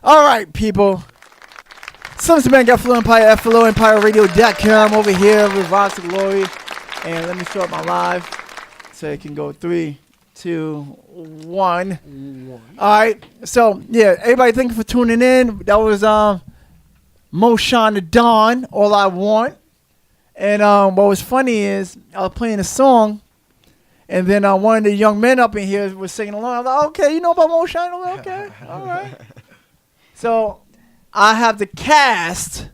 All right, people. Something man got F.L.O Empire, F.L.O EmpireRadio.com over here with Ross Glory. And let me start my live so it can go 3, 2, 1. All right. So, yeah, everybody, thank you for tuning in. That was Moshawn the Dawn, All I Want. And what was funny is I was playing a song, and then one of the young men up in here was singing along. I was like, okay, you know about Moshawn? I was like, okay, all right. So I have the cast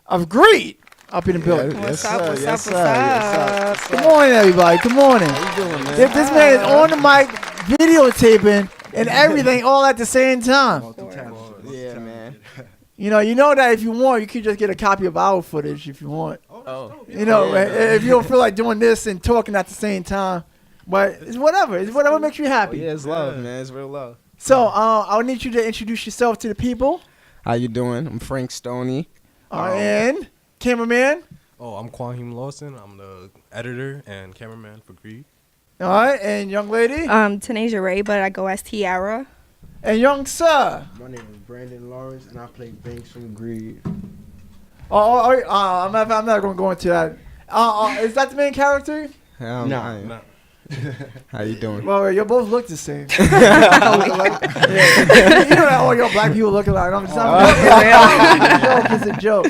of Greed up in the building. What's up? Good morning, everybody. Good morning. How you doing, man? This man is on the mic, videotaping, and everything all at the same time. Yeah, man. You know that if you want, you could just get a copy of our footage if you want. Oh. You know, if you don't feel like doing this and talking at the same time. But it's whatever. It's whatever makes you happy. Yeah, it's love, man. It's real love. So I'll need you to introduce yourself to the people. How you doing? I'm Frank Stoney. And cameraman. Oh, I'm Quahim Lawson. I'm the editor and cameraman for Greed. All right, and young lady. Tanasia Ray, but I go as Tiara. And young sir. My name is Brandon Lawrence, and I play Banks from Greed. I'm not going to go into that. Is that the main character? No. How you doing? Well, you both look the same. You know that all your black people look alike. I'm just it's a joke.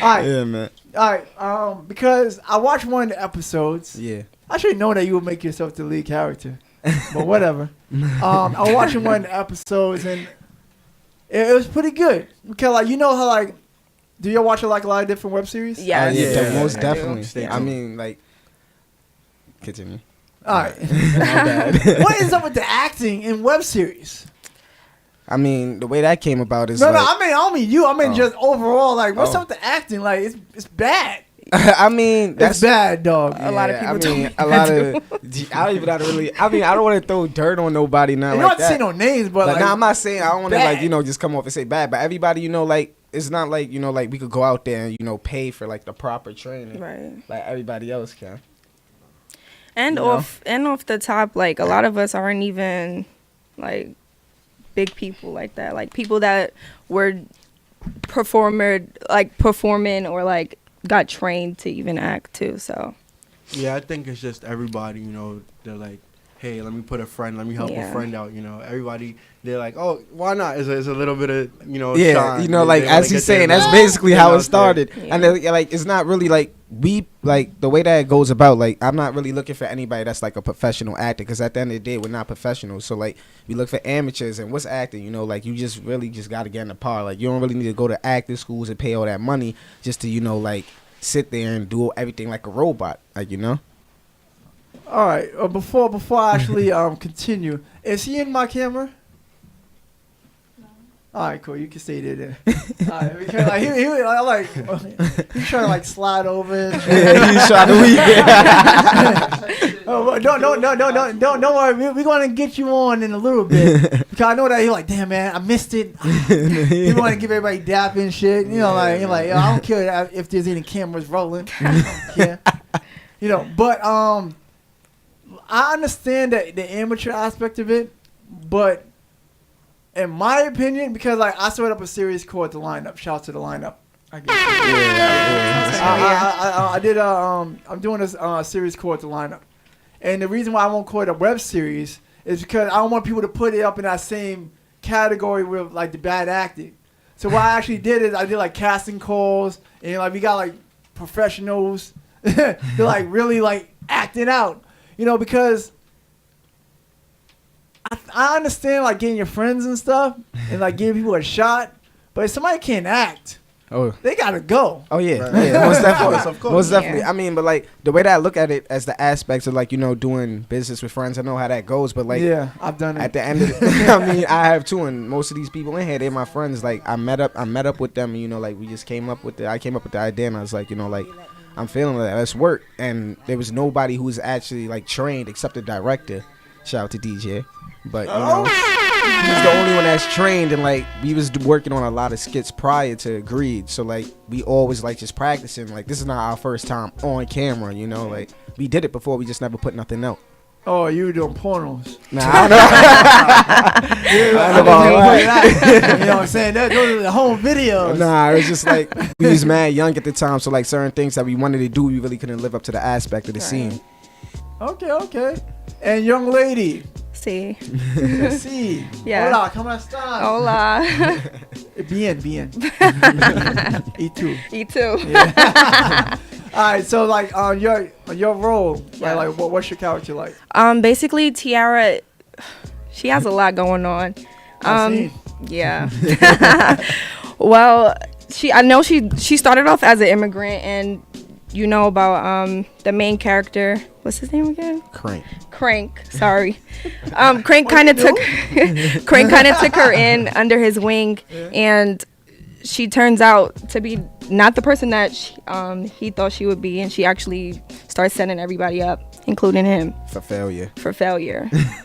All right. Yeah, man. All right. Because I watched one of the episodes. Yeah. I should know that you would make yourself the lead character, but whatever. I was watching one of the episodes and it was pretty good. Because like you know how like, do you watch like a lot of different web series? Yeah. Most definitely. I mean, like, continue. All right. My bad. What is up with the acting in web series? I mean, the way that came about is No, like, I don't mean you. I mean just overall. Like, what's up with the acting? Like, it's bad. I mean, That's bad, dog. A lot of people told me a lot of. I don't even really. I mean, I don't want to throw dirt on nobody now. You like don't have to say no names, but like, nah, I'm not saying I don't want to bad. like just come off and say bad, but everybody like it's not like like we could go out there and pay for like the proper training, Right. like everybody else can. And off the top, like a lot of us aren't even like big people like that. Like people that were performing or like got trained to even act too. So Yeah, I think it's just everybody, they're like, hey, let me help a friend out, Everybody, they're like, oh, why not? It's a little bit of, Yeah, shine. like They as wanna he's get saying, their that's love. basically Get how out it started. there. And then, like it's not really like we like the way that it goes about. Like I'm not really looking for anybody that's like a professional actor because at the end of the day, we're not professionals. So like we look for amateurs and what's acting. Like you just really just got to get in the par. Like you don't really need to go to acting schools and pay all that money just to like sit there and do everything like a robot. Like all right. Before I actually continue, is he in my camera? All right, cool. You can stay there. Then. All right, because like he's trying to like slide over. And Yeah, he's trying to leave. Oh, don't worry. We're gonna get you on in a little bit because I know that you're like, damn man, I missed it. You want to give everybody dap and shit. You're like, I don't care if there's any cameras rolling. I don't care. But I understand the amateur aspect of it, but. In my opinion, because like I started up a series called The Lineup. Shout out to The Lineup. I guess. I did. I'm doing a series called The Lineup, and the reason why I won't call it a web series is because I don't want people to put it up in that same category with like the bad acting. So what I actually did is I did like casting calls, and like we got like professionals. They're like really like acting out, because. I understand like getting your friends and stuff and like giving people a shot, but if somebody can't act, they gotta go. Oh yeah, Right. yeah, most definitely, Of course. most definitely. Yeah. I mean, but like the way that I look at it as the aspects of like doing business with friends, I know how that goes. But like, yeah, I've done it. at the end of the, I mean, I have too, and most of these people in here, they're my friends. Like I met up with them, and like we just came up with I came up with the idea, and I was like, like I'm feeling that let's work. And there was nobody who was actually like trained except the director. Shout out to DJ. But he's the only one that's trained, and like we was working on a lot of skits prior to Greed, so like we always like just practicing. Like this is not our first time on camera, like we did it before, we just never put nothing out. Oh, you were doing pornos. Nah, I don't know. I don't know about that. You know what I'm saying? Those are the home videos. Nah, it was just like we was mad young at the time, so like certain things that we wanted to do, we really couldn't live up to the aspect of the scene. Okay. And young lady. Sí. Sí. Yeah. Hola, ¿cómo estás? Hola. Bien. Y tú. You too. Yeah. All right, so like on your role, Yeah. like what's your character like? Basically, Tiara, she has a lot going on. I see. Yeah. Well, I know she started off as an immigrant, and you know about the main character. What's his name again? Crank. Sorry. Crank kind of took her in under his wing, and she turns out to be not the person that he thought she would be, and she actually starts setting everybody up, including him, For failure.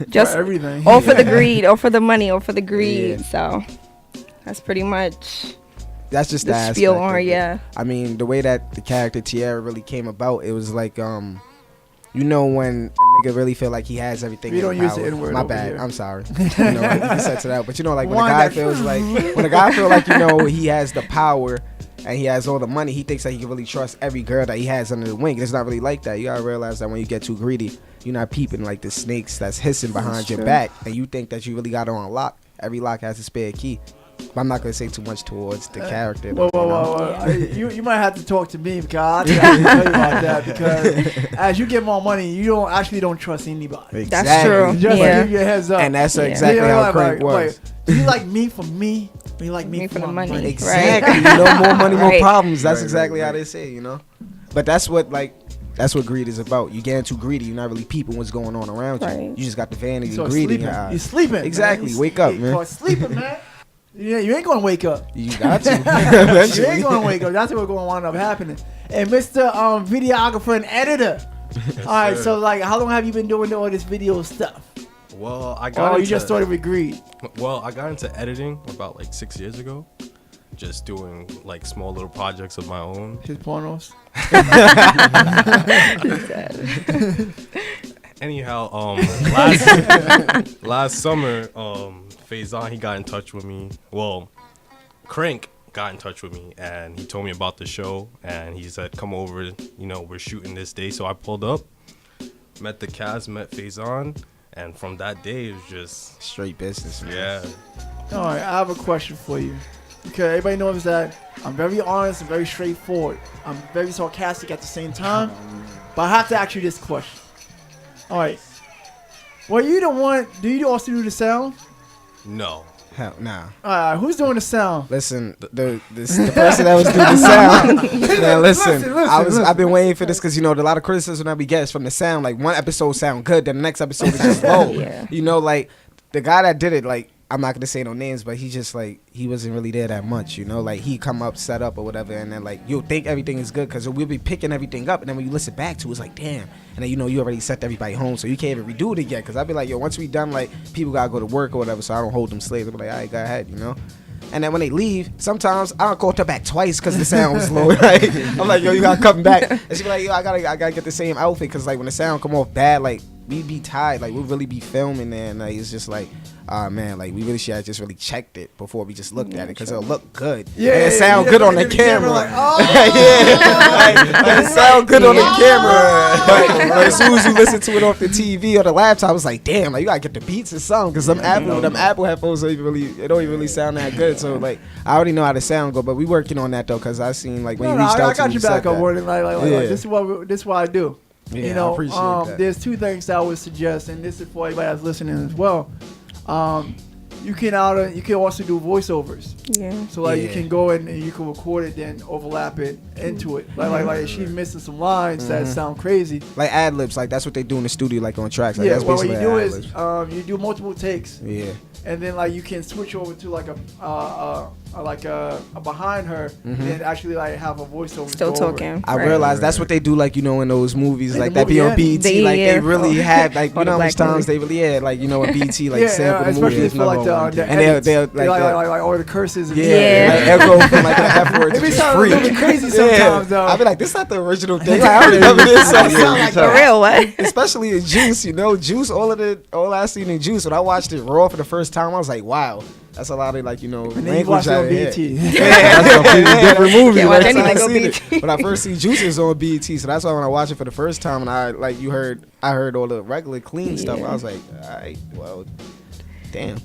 Just for everything. Or for the greed, or for the money, or for the greed. Yeah. So that's pretty much That's just the the spiel aspect on of her. it. Yeah. I mean, the way that the character Tiara really came about, it was like, you know, when a nigga really feel like he has everything. We in don't use power. the N-word My over bad. here. I'm sorry. You know, like, you can set it out. But you know, like when a Wind guy that- feels like, you know, he has the power and he has all the money, he thinks that he can really trust every girl that he has under the wing. It's not really like that. You gotta realize that when you get too greedy, you're not peeping like the snakes that's hissing behind your true. back, and you think that you really got it on lock. Every lock has a spare key. But I'm not gonna say too much towards the character. Whoa. you know? You might have to talk to me because I have to tell you about that. Because as you get more money, you don't trust anybody. That's true. Just Yeah. to give you a heads up. And that's Yeah. exactly Yeah, how like, Crank was. like, do you like me for me? Or you like me for the my money? Exactly. You know, more money, more Right. problems. That's Right, exactly right, how right. they say, you know. But that's what greed is about. You getting too greedy. You're not really peeping what's going on around you. Right. You just got the vanity So and greed in sleeping. your eyes. You're sleeping. Exactly. Man. Wake up, man. You're sleeping, man. Yeah, you ain't gonna wake up. You got to. You Eventually. ain't gonna wake up. That's what's gonna wind up happening. And Mr. Videographer and editor. All right, sir. so like, how long have you been doing all this video stuff? Well, I got Oh, into, you just started with greed. Well, I got into editing about like 6 years ago. Just doing like small little projects of my own. His pornos. Anyhow, last summer, Faison, he got in touch with me. Well, Crank got in touch with me and he told me about the show and he said, come over, you know, we're shooting this day. So I pulled up, met the cast, met Faison, and from that day it was just, Straight business, man. yeah. All right, I have a question for you. Okay, everybody knows that I'm very honest and very straightforward. I'm very sarcastic at the same time, but I have to ask you this question. All right, well, you the one? Do you also do the sound? No. Hell, nah. All right, who's doing the sound? Listen, the person that was doing the sound. Man, listen, listen. I've been waiting for this because you know a lot of criticism that we get is from the sound. Like one episode sound good, then the next episode is just low. Yeah. You know, like the guy that did it, like I'm not gonna say no names, but he just like he wasn't really there that much. You know, like he come up, set up or whatever, and then like you'll think everything is good because we'll be picking everything up, and then when you listen back to it, it's like damn, and then you know you already set everybody home, so you can't even redo it yet. Because I'd be like, yo, once we done, like people gotta go to work or whatever, so I don't hold them slaves. I'll be like, all right, go ahead, you know. And then when they leave, sometimes I don't call her back twice because the sound was low. Like, I'm like, yo, you gotta come back. And she be like, yo, I gotta get the same outfit because like when the sound come off bad, like we be tired, like we really be filming there, and like it's just like, man, like we really should have just really checked it before we just looked at it because it'll look good. Yeah, and it sound good on the camera. Like, oh, yeah, like, it sound good on the camera. But as soon as you listen to it off the TV or the laptop, it's like, damn, like you gotta get the beats or something because them Apple headphones don't even really sound that good. So like, I already know how the sound go, but we working on that though because I seen like when no, you reached I out to got me, you you said back on that. board. Like, Yeah. this is what I do. Yeah, You know, I appreciate that. there's two things that I would suggest, and this is for everybody that's listening as well. You can also do voiceovers. Yeah. So like you Yeah. can go in and you can record it, then overlap it into it. Like if she's missing some lines that sound crazy. Like ad libs, like that's what they do in the studio, like on tracks. Like Yeah, that's well, what basically you do ad-libs. is you do multiple takes, Yeah. and then like you can switch over to like a behind her and actually like have a voiceover. Still go over it. talking. I right. realized that's what they do, like, you know, in those movies, In like the that be movie, on BET, They- like yeah. they really have, like, Or you the know how much Black times they really, like, you know, a BET, like, Yeah, sample the especially movie. for like the And edits. they'll like, like all the curses. And yeah, Yeah. like echo from like the F word to It be just sounding a little free. bit crazy sometimes, though. I'll be like, this is not the original thing. Like, I remember this. Yeah, Like, yeah, sound like For real, what? especially in Juice, you know, Juice. All I seen in Juice when I watched it raw for the first time, I was like, wow, that's a lot of like, you know, And then you watch language it on out here. BT. That's a completely different movie. Can't watch Like, anything I on seen BET. it. When I first see Juice, is on BET, so that's why when I watched it for the first time, and I heard all the regular clean stuff, I was like, all right, well, damn.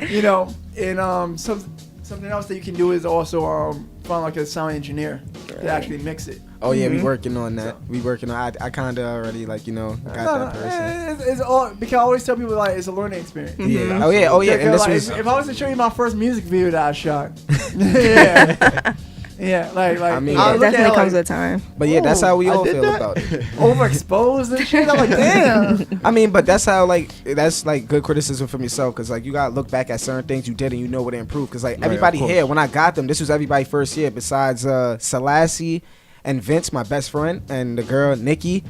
You know, and something else that you can do is also find like a sound engineer to actually mix it. Oh yeah, we working on that. We working on. I kind of already like, you know, got that person. It's all because I always tell people like it's a learning experience. Yeah. Oh yeah. Oh yeah. And this Like, was. if I was to show you my first music video that I shot, yeah, yeah, like I mean, I It look definitely at it comes like, with time. But yeah, that's how we I all did feel that? about it. overexposed and shit. I'm like, damn. I mean, but that's how that's like good criticism from yourself, because like you gotta look back at certain things you did and you know what to improve. Because like Right, everybody of course. here, when I got them, this was everybody first year besides Selassie and Vince, my best friend, and the girl Nikki.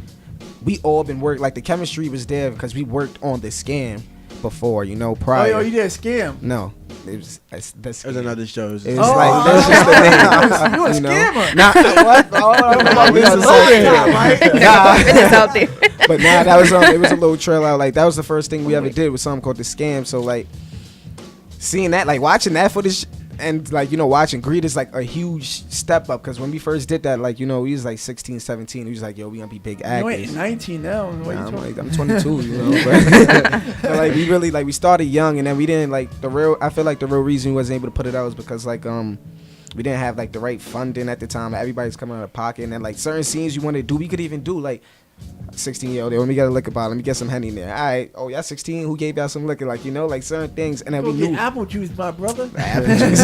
We all been working, like the chemistry was there because we worked on the scam before, you know, prior. Oh, you did a scam. No, it was that's There's another show. It's Oh, like that's just the name. You a you know? scammer. Nah, what? Oh, We this got is the so same bad. right? Nah. It is out there. But nah, that was it was a little trail out. Like that was the first thing we ever did with something called the scam. So like seeing that, like watching that footage and like, you know, watching Greed is like a huge step up, because when we first did that, like, you know, we was like 16, 17. We was like, yo, we gonna be big You actors. ain't 19 now. What you Nah, talking? I'm 22, you know. But like we really like we started young, and then we didn't like I feel like the real reason we wasn't able to put it out was because like we didn't have like the right funding at the time. Everybody's coming out of pocket, and then like certain scenes you wanted to do, we could even do like 16-year-old. Let me get a liquor bottle. Let me get some Henny in there. All right. Oh, y'all 16. Who gave y'all some liquor? Like, you know, like certain things, and then Go we get knew. apple juice, my brother. Apple juice.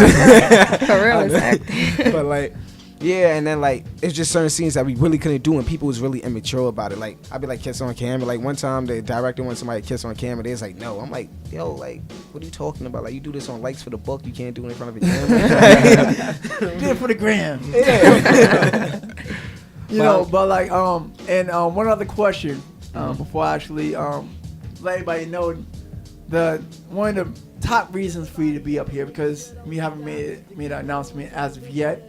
For real, exactly. But like, yeah, and then like it's just certain scenes that we really couldn't do, and people was really immature about it. Like I'd be like, kiss on camera. Like one time the director wanted somebody to kiss on camera. They was like, no. I'm like, yo, like what are you talking about? Like you do this on Likes for the Book. You can't do it in front of a camera. Did it for the gram. Yeah. You know, but like and one other question before I actually let everybody know one of the top reasons for you to be up here, because we haven't made an announcement as of yet.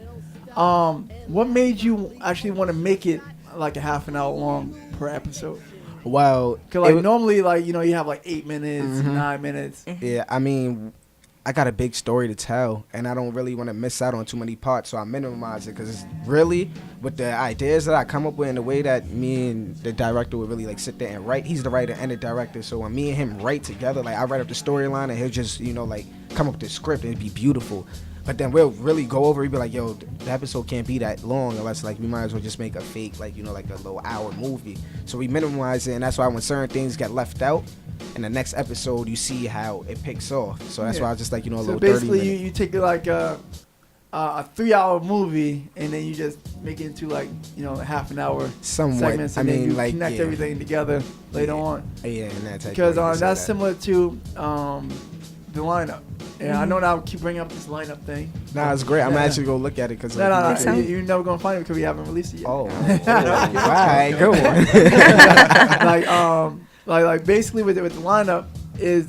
What made you actually want to make it like a half an hour long per episode? Wow. Cause like normally, like, you know, you have like 8 minutes, 9 minutes. Yeah, I mean, I got a big story to tell, and I don't really want to miss out on too many parts, so I minimize it, because it's really with the ideas that I come up with and the way that me and the director would really like sit there and write. He's the writer and the director, so when me and him write together, like I write up the storyline and he'll just, you know, like come up with the script and it'd be beautiful. But then we'll really go over. We'd be like, yo, the episode can't be that long unless, like, we might as well just make a fake, like, you know, like a little hour movie. So we minimize it, and that's why when certain things get left out, in the next episode, you see how it picks off. So that's why I just like, you know, a So little 30 basically, minute. you take like a 3-hour movie and then you just make it into like, you know, half an hour Somewhat. segments, I and then mean, you like, connect yeah. everything together later on. Yeah, and that type Because of that's similar to the lineup. And I know that I keep bringing up this lineup thing. Nah, it's great. I'm Yeah. actually going to look at it because... No, Makes sense. you're never gonna find it because we haven't released it yet. Oh, right, good one. like basically with the lineup, it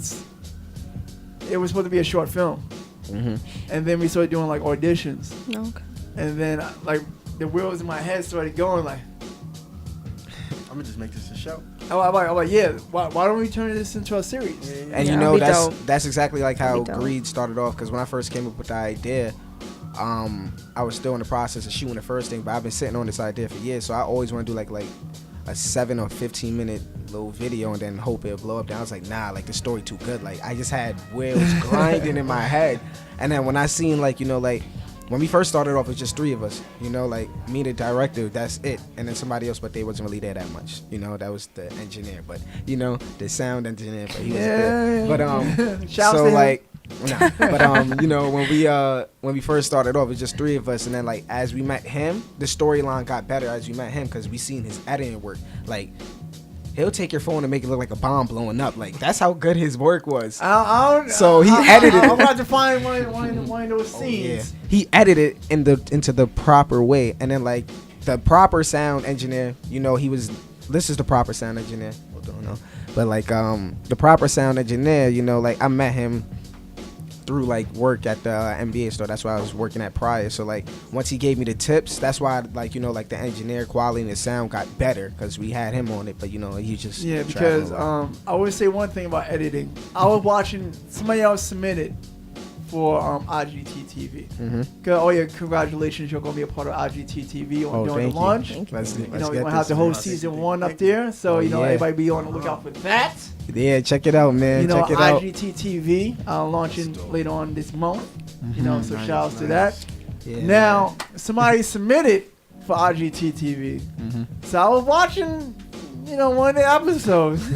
was supposed to be a short film, and then we started doing like auditions, Okay. and then like the wheels in my head started going like, I'm gonna just make this a show. I'm like, yeah, why don't we turn this into a series? And Yeah, you know, be that's dope. that's exactly like how That'd be dope. Greed started off. Because when I first came up with the idea, I was still in the process of shooting the first thing, but I've been sitting on this idea for years. So I always want to do like a 7 or 15 minute little video and then hope it'll blow up. Then I was like, nah, like the story too good. Like I just had wheels grinding in my head. And then when I seen like, you know, like when we first started off, it was just 3 of us, you know, like me, the director, that's it. And then somebody else, but they wasn't really there that much. You know, that was the engineer, but you know, the sound engineer, but he wasn't there. But Shouts so to him. like, nah, but you know, when we first started off, it was just 3 of us, and then like as we met him, the storyline got better as we met him because we seen his editing work. Like He'll take your phone and make it look like a bomb blowing up. Like that's how good his work was. I don't, So he edited. I'm about to find one of those scenes. He edited into the proper way, and then like the proper sound engineer. You know, this is the proper sound engineer. I don't know, but like the proper sound engineer. You know, like I met him through like work at the NBA store. That's why I was working at prior. So like once he gave me the tips, that's why like like the engineer quality and the sound got better because we had him on it. But he just because I always say one thing about editing. I was watching somebody else submitted for IGT TV. Congratulations, you're gonna be a part of IGT TV during the launch. Let's we're gonna have the whole season 1 up there, so everybody be on the lookout for that. Yeah, check it out, man. Check it out. IGT TV launching later on this month. So shout outs to that. Yeah, now somebody submitted for IGT TV, so I was watching one of the episodes.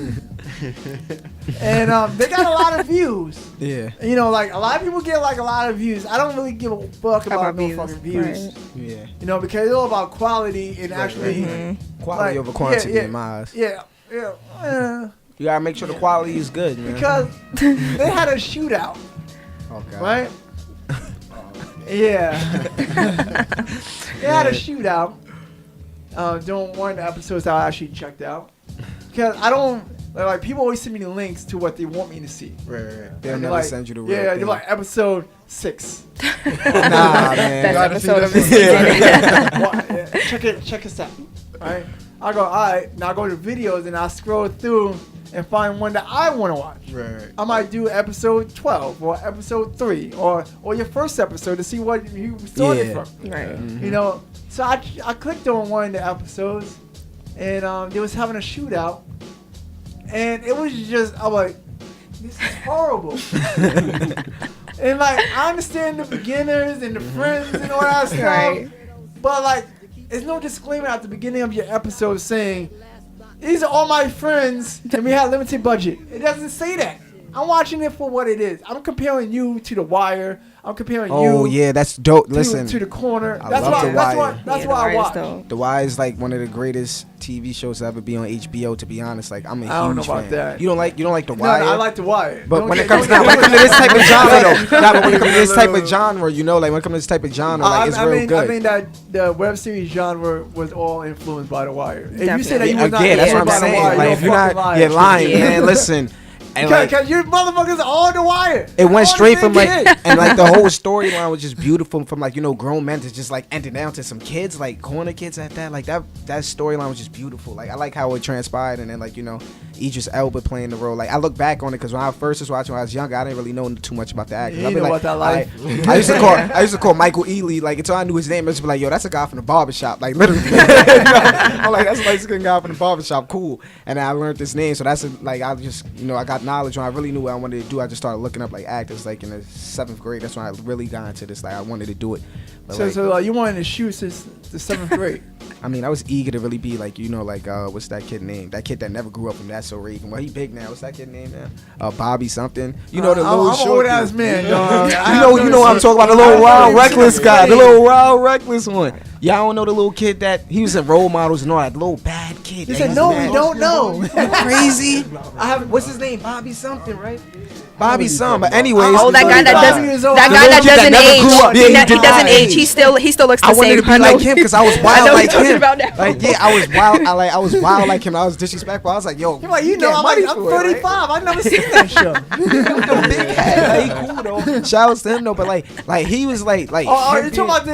And they got a lot of views. Yeah. Like a lot of people get like a lot of views. I don't really give a fuck about no fucking views. Right. Yeah. Because it's all about quality and actually quality over quantity in my eyes. Yeah. You gotta make sure the quality is good, man. Because they had a shootout. Oh God. Right? Yeah. They had a shootout during one of the episodes that I actually checked out. Because I don't. Like people always send me the links to what they want me to see. Right. They'll never send you the real thing. They're like episode 6. Nah, man. Best episode of the season. Check us out. Right? I go, all right. Now I go to videos and I scroll through and find one that I want to watch. Right. I might do episode 12 or episode 3 or your first episode to see what you started from. Right. So I clicked on one of the episodes and they was having a shootout. And it was just, I'm like, this is horrible. And like, I understand the beginners and the friends and all that stuff. Right. But like, there's no disclaimer at the beginning of your episode saying, these are all my friends and we have limited budget. It doesn't say that. I'm watching it for what it is. I'm comparing you to The Wire. I'm comparing you. Oh yeah, that's dope. Listen, to The Corner. I That's love why. The Wire. That's why I watch. The Wire is like one of the greatest TV shows to ever be on HBO. To be honest, like I'm a huge I don't know about fan. that. You don't like The Wire? No, I like The Wire. But when it comes to this type of genre, though, but when it comes to this type of genre, like when it comes to this type of genre, like it's real good. I mean that the web series genre was all influenced by The Wire. If you say that Definitely. you was not Again, that's what I'm influenced by The saying. Wire, Like if you're not, you're lying, man. Listen. Because you motherfuckers are on The Wire. It went straight from like, and like the whole storyline was just beautiful. From like grown men to just like ending down to some kids, like corner kids at that. Like that storyline was just beautiful. Like I like how it transpired, and then like Idris Elba playing the role. Like I look back on it because when I first was watching when I was younger, I didn't really know too much about the actors. You know about that life. I used to call Michael Ealy like until I knew his name. I was like, yo, that's a guy from the barbershop. Like literally, I'm like that's a light skinned guy from the barbershop. Cool. And then I learned this name, so that's like I just I got knowledge when I really knew what I wanted to do. I just started looking up like actors like in the 7th grade. That's when I really got into this. Like I wanted to do it. But, so you wanted to shoot since the 7th grade. I mean, I was eager to really be like, what's that kid name? That kid that never grew up from That's So Raven. Well, he big now. What's that kid name now? Bobby something. The little I'm short old ass man. you know what I'm talking about. The little wild reckless guy. The little wild reckless one. Y'all don't know the little kid that he was in Role Models and all that. The little bad kid. He said, no, we don't know. Crazy. What's his name? Bobby something, right? Bobby something. But anyways. Oh, that guy that doesn't age. He doesn't age. He still looks the same. I wanted to be like him because I was wild like him. About like I was wild. I was wild like him. I was disrespectful. I was like, yo, I'm 35. I never seen that show. Big head. He cool though. Shout outs to him though. But like he was like. Are you talking about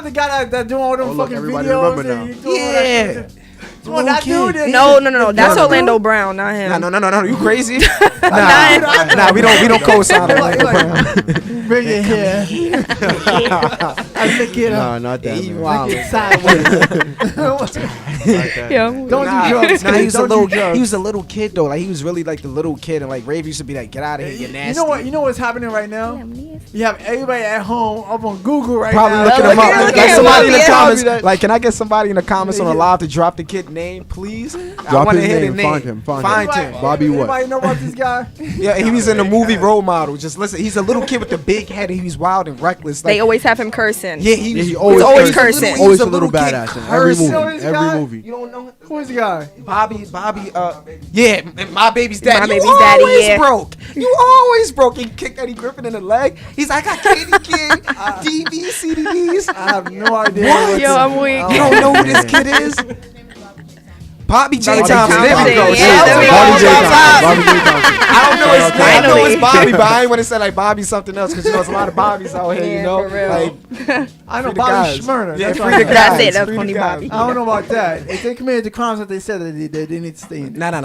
the guy that doing all them fucking videos? Yeah. That dude? No. That's Orlando Brown, not him. No. You crazy? Nah. We don't co-sign Orlando Brown. Bring it here. I lick it up. No, not that. Lick it sideways. Don't do drugs. Nah, he was a little kid though. Like he was really like the little kid, and like Rave used to be like, "Get out of here, you're nasty." You know what's happening right now? You have everybody at home up on Google right Probably now. looking him up. Look Like at somebody him in the up, comments. Like, can I get somebody in the comments on the live to drop the kid name, please? I Drop want to his hear the name. name. Find him. Bobby what? Anybody know about this guy? Yeah, he was in the movie Role Model. Just listen, he's a little kid with the big head. And he was wild and reckless. They always have him cursing. Yeah, he was always cursing. Always a little kid badass in every cursing. movie. This Every guy? movie. You don't know him? Who is the guy? Bobby, yeah, My Baby's Daddy. My You Baby's Daddy, always yeah. broke. You always broke. He kicked Eddie Griffin in the leg. He's like, I got Candy King, DVDs, CDs. I have no idea. What? what Yo, this- I'm weak. You don't know who this kid is? Bobby J. Bobby J. Thompson. There we go. Thompson, Shout yeah, out there to we Bobby go. J. Thompson. Bobby J. Thompson. I don't know his name. I know Finally. it's Bobby, but I ain't want to say like Bobby something else because you know there's a lot of Bobbies out here. Yeah, You know, for real. like I know free the Bobby guys. Schmurner. Yeah, That's free what the I know. That's guys. it, that's Free the funny guys. Bobby. I don't know about that. If they committed the crimes that they said they need to stay in. No. Don't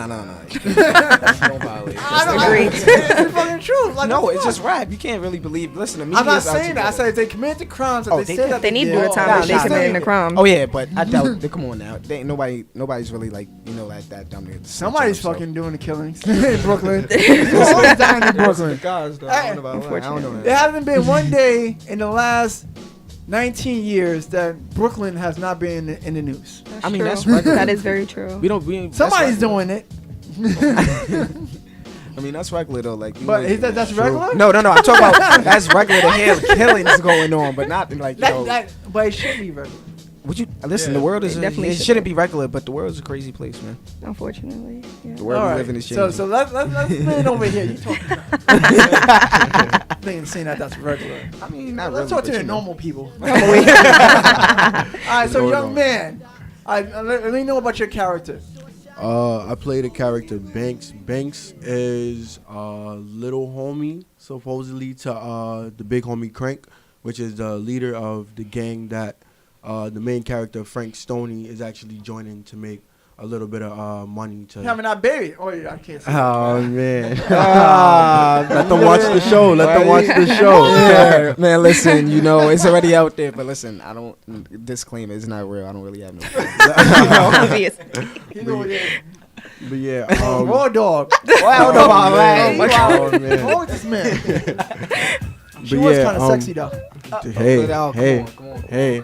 violate. Agreed. It's the fucking truth. Like, No, what the it's just fuck? rap. You can't really believe. Listen to me. I'm not saying that. I said if they committed the crimes that Oh, they they said did. that They need to did, do a time Nah, that they nah, committing nah. a crime. Oh yeah, but I doubt. Come on now. They ain't nobody's really like that dumb. to Somebody's snitch on fucking doing the killings in Brooklyn. People always dying in Brooklyn. Guys, though, Hey, I don't know. There hasn't been one day in the last 19 years that Brooklyn has not been in the news. That's I mean, true. that's regular. That is very true. We don't. We ain't, Somebody's that's regular. doing it. I mean, that's regular though. Like, But is that's regular? No. I'm talking about that's regular to hear killings going on, but not like yo. But it should be regular. Would you listen? The world is It definitely it should shouldn't be regular, but the world's a crazy place, man. Unfortunately. Yeah. The world All we right. live in is So changing. let's spin over here. You talking? They ain't saying that that's regular. I mean, not Let's really, talk to but the you know. normal people. All right, so Going young on. man, let me know about your character. I played a character Banks. Banks is little homie supposedly to the big homie Crank, which is the leader of the gang that the main character Frank Stoney is actually joining to make a little bit of money to. Having that baby. Oh yeah, I can't say. Oh man! Let them watch the show. Let them watch the show. Yeah, man, listen, you know, it's already out there, but listen, I don't, disclaimer, it's not real. I don't really have no Obvious. You know what it is. But yeah, Raw dog. I don't know about that. oh What's man! wrong with this man? She But was yeah, kind of sexy though. Hey, Come hey, on, come on. hey.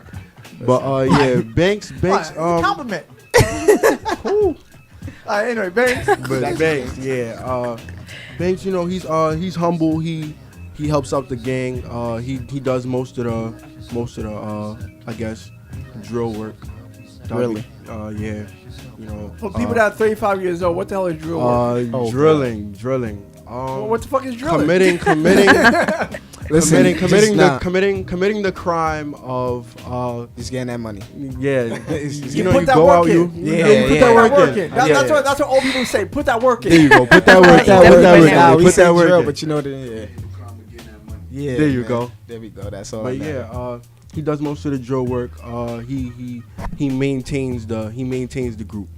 But yeah, Banks, What? It's a compliment. All right, anyway, Banks. but Banks, yeah. Banks, you know, he's humble. He helps out the gang. He does most of the I guess drill work. Really? Yeah. You know. For people that are 35 years old, what the hell is drill work? Oh, drilling. What the fuck is drilling? Committing Listen, committing just committing the crime of just getting that money. yeah. You know, put you that go work out, in. you Yeah, put yeah. that work in. That- Yeah. That's what old people say. Put that work There in. you go. Put that work. Nah, we Put say that work drill, in. but you know the yeah. There you man. go. There we go. That's all. But that matters. yeah, he does most of the drill work. He maintains the group.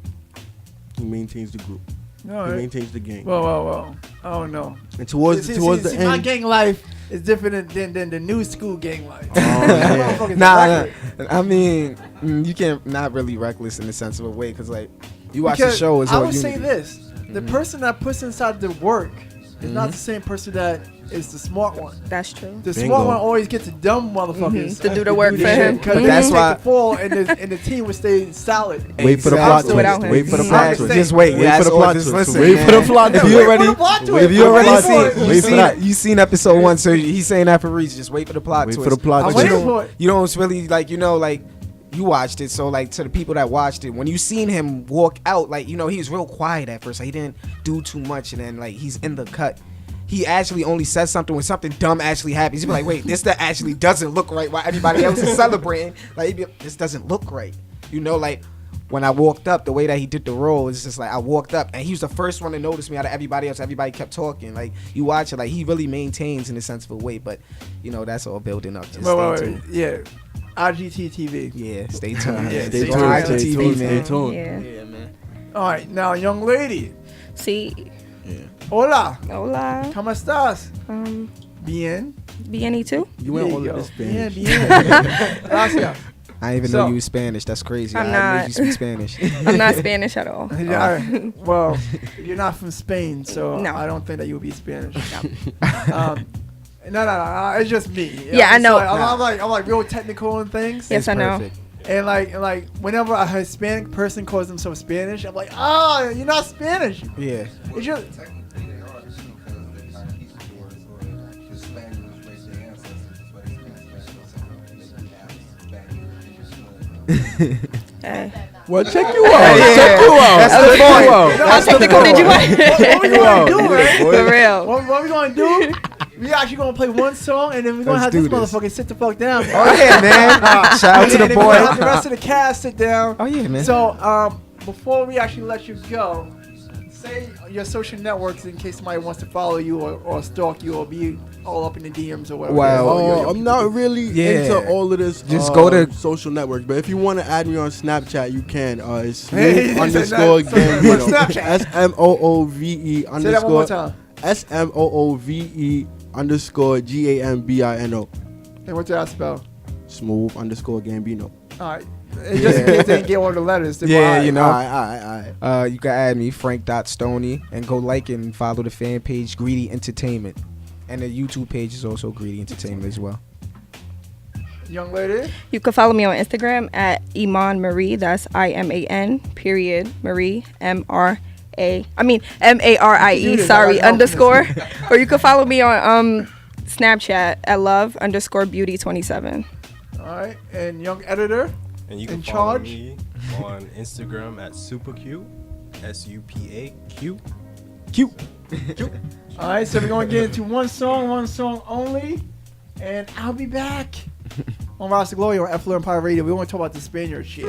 He maintains the group. All He right. maintains the gang. Well. I don't know. And towards See, the my end. gang life is different than the new school gang life. Oh, man. Motherfuckers Nah, reckless. I mean, you can't not really reckless in the sense of a way, because like you watch the Because show as I all would say unity. this: the person that puts inside the work is not the same person that is the smart one. That's true. The Bingo. smart one always gets the dumb motherfuckers To do the work for him. Because But they that's take why- the fall and the team would stay solid. Wait for the Exactly. plot Without twist. him. Wait for the Mhm. plot Exactly. twist. Just wait. Wait Yeah, for the that's all. plot Just twist. listen, Wait man. for the plot If twist. you Wait for already, the plot if twist. you already Wait for it. Wait for that. you seen episode 1, so he's saying that for reason. Just wait for the plot Wait twist. for the plot I'm twist. waiting for it. You don't really like, you know, like you watched it, so like to the people that watched it, when you seen him walk out, like, you know, he was real quiet at first. Like, he didn't do too much, and then like he's in the cut. He actually only says something when something dumb actually happens. He'd be like, wait, this that actually doesn't look right while everybody else is celebrating. Like, he'd be, this doesn't look right. You know, like when I walked up, the way that he did the role is just like I walked up and he was the first one to notice me out of everybody else. Everybody kept talking. Like, you watch it, like he really maintains in a sense of a way, but you know, that's all building up. Just stay tuned. Yeah. IGT TV. Yeah, stay tuned. Yeah, man. stay Stay tuned. tuned. Stay Stay tuned, tuned. Stay man. tuned. Yeah. Yeah, man. All right, now, young lady. See, Hola. hola. ¿Cómo estás? Bien. BNE too? You went There all you of go. this Spanish. Bien. Gracias. I didn't even So- know you was Spanish. That's crazy. I'm I not. made you speak Spanish. I'm not Spanish at all. Yeah, well, you're not from Spain, so No. I don't think that you would be Spanish. No, it's just me. You Yeah, I know. so I'm like real technical and things. Yes, I know. Perfect. And like whenever a Hispanic person calls themselves Spanish, I'm like, oh, you're not Spanish. Yeah. It's just, Technically, they are too, because they kind of keep the words or the Spaniards raised their ancestors, but it's Spanish. Hey. Well, check you out. Yeah. Check you out. That's the point. How technical did you want? what we gonna do, right? For real. What we gonna do? We actually gonna play one song, and then we're gonna Let's have this do this. motherfucker sit the fuck down. Oh yeah, man. Shout out to And the then we're gonna have the boy. rest of the cast sit down. Oh yeah, man. So, before we actually let you go, say your social networks in case somebody wants to follow you or stalk you or be all up in the DMs or whatever. Wow. Oh, I'm not really Yeah. into all of this. Just go to- social networks. But if you want to add me on Snapchat, you can. It's Hey, smooth he said underscore that. Gambino. Snapchat. SMOOVE Say that one more underscore time. SMOOVE underscore GAMBINO. And what's that spell? Smooth underscore Gambino. All right. Just in case they didn't get all the letters. then Yeah, why? you know. Alright. You can add me, Frank.Stoney, and go like and follow the fan page, Greedy Entertainment. And the YouTube page is also Greedy Entertainment as well. Young lady. You can follow me on Instagram at Iman Marie. That's IMAN period Marie MARIE. Do this, Sorry, I got underscore. Or you can follow me on Snapchat at love_beauty27. All right. And young editor. And you can In follow charge? me on Instagram at SupaQ, SUPAQ. All right. So we're going to get into one song only. And I'll be back on Rasta Glory on F.L.O. Empire Radio. We want to talk about the Spaniard shit.